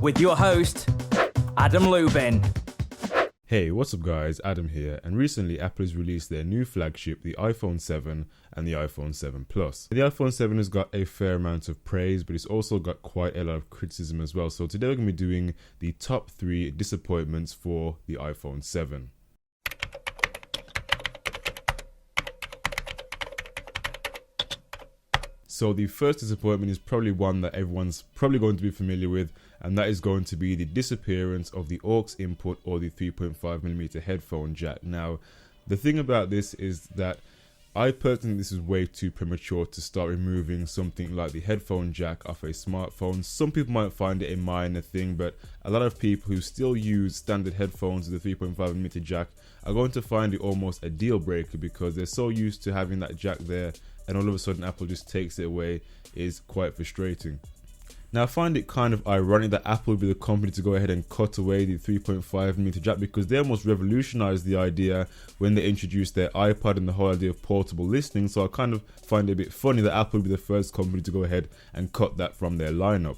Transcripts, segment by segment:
with your host, Adam Lubin. Hey, what's up guys, Adam here, and recently Apple has released their new flagship, the iPhone 7 and the iPhone 7 Plus. The iPhone 7 has got a fair amount of praise, but it's also got quite a lot of criticism as well. So today we're going to be doing the top 3 disappointments for the iPhone 7. So the first disappointment is probably one that everyone's probably going to be familiar with, and that is going to be the disappearance of the aux input or the 3.5mm headphone jack. Now, the thing about this is that I personally think this is way too premature to start removing something like the headphone jack off a smartphone. Some people might find it a minor thing, but a lot of people who still use standard headphones with the 3.5mm jack are going to find it almost a deal breaker because they're so used to having that jack there, and all of a sudden Apple just takes it away. Is quite frustrating. Now, I find it kind of ironic that Apple would be the company to go ahead and cut away the 3.5mm jack, because they almost revolutionized the idea when they introduced their iPod and the whole idea of portable listening. So I kind of find it a bit funny that Apple would be the first company to go ahead and cut that from their lineup.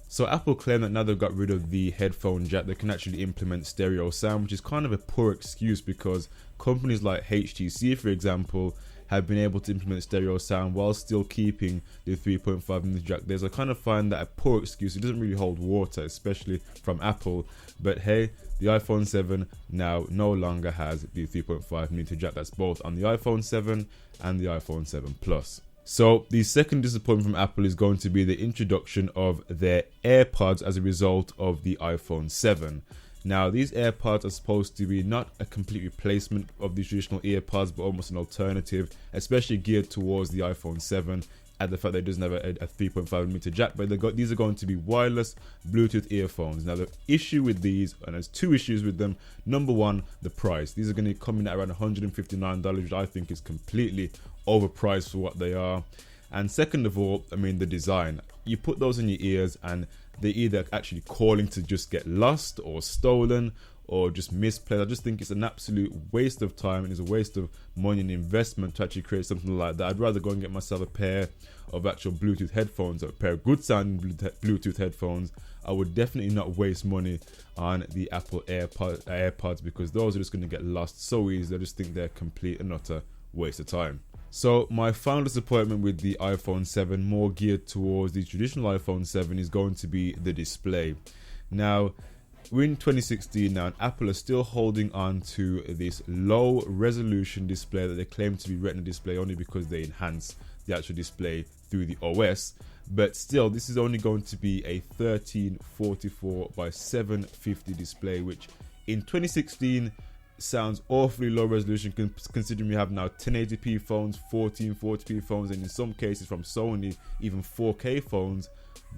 So Apple claim that now they've got rid of the headphone jack, they can actually implement stereo sound, which is kind of a poor excuse because companies like HTC, for example, have been able to implement stereo sound while still keeping the 3.5mm jack there. So I kind of find that a poor excuse. It doesn't really hold water, especially from Apple. But hey, the iPhone 7 now no longer has the 3.5mm jack. That's both on the iPhone 7 and the iPhone 7 Plus. So the second disappointment from Apple is going to be the introduction of their AirPods as a result of the iPhone 7. Now, these AirPods are supposed to be not a complete replacement of the traditional EarPods, but almost an alternative, especially geared towards the iPhone 7 and the fact that it doesn't have a 3.5mm jack. But these are going to be wireless Bluetooth earphones. Now, the issue with these, and there's two issues with them. Number one, the price. These are going to come in at around $159, which I think is completely overpriced for what they are. And second of all, I mean, the design. You put those in your ears and they're either actually calling to just get lost or stolen or just misplaced. I just think it's an absolute waste of time and it's a waste of money and investment to actually create something like that. I'd rather go and get myself a pair of actual Bluetooth headphones, or a pair of good sounding Bluetooth headphones. I would definitely not waste money on the Apple AirPods because those are just going to get lost so easy. I just think they're complete and utter waste of time. So my final disappointment with the iPhone 7, more geared towards the traditional iPhone 7, is going to be the display. Now, we're in 2016 now, and Apple is still holding on to this low resolution display that they claim to be Retina display only because they enhance the actual display through the OS. But still, this is only going to be a 1344 by 750 display, which in 2016 sounds awfully low resolution considering we have now 1080p phones, 1440p phones, and in some cases from Sony even 4K phones.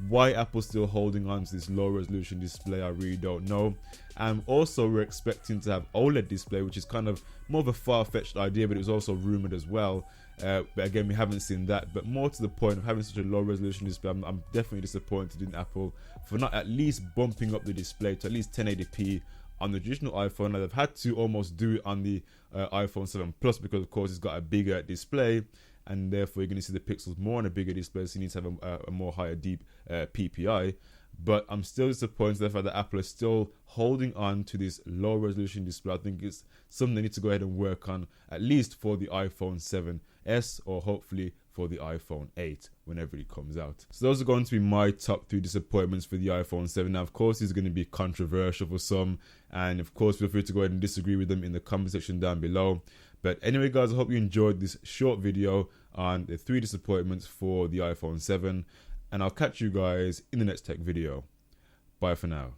Why Apple's still holding on to this low resolution display, I really don't know. And also we're expecting to have OLED display, which is kind of more of a far-fetched idea, but it was also rumored as well. But again, we haven't seen that. But more to the point of having such a low resolution display, I'm definitely disappointed in Apple for not at least bumping up the display to at least 1080p on the traditional iPhone. Now, they've had to almost do it on the iPhone 7 Plus because of course it's got a bigger display, and therefore you're going to see the pixels more on a bigger display, so you need to have a more higher deep PPI. But I'm still disappointed the fact that Apple is still holding on to this low resolution display. I think it's something they need to go ahead and work on, at least for the iPhone 7s, or hopefully for the iPhone 8 whenever it comes out. So those are going to be my top 3 disappointments for the iPhone 7. Now, of course, these are going to be controversial for some, and of course, feel free to go ahead and disagree with them in the comment section down below. But anyway, guys, I hope you enjoyed this short video on the 3 disappointments for the iPhone 7, and I'll catch you guys in the next tech video. Bye for now.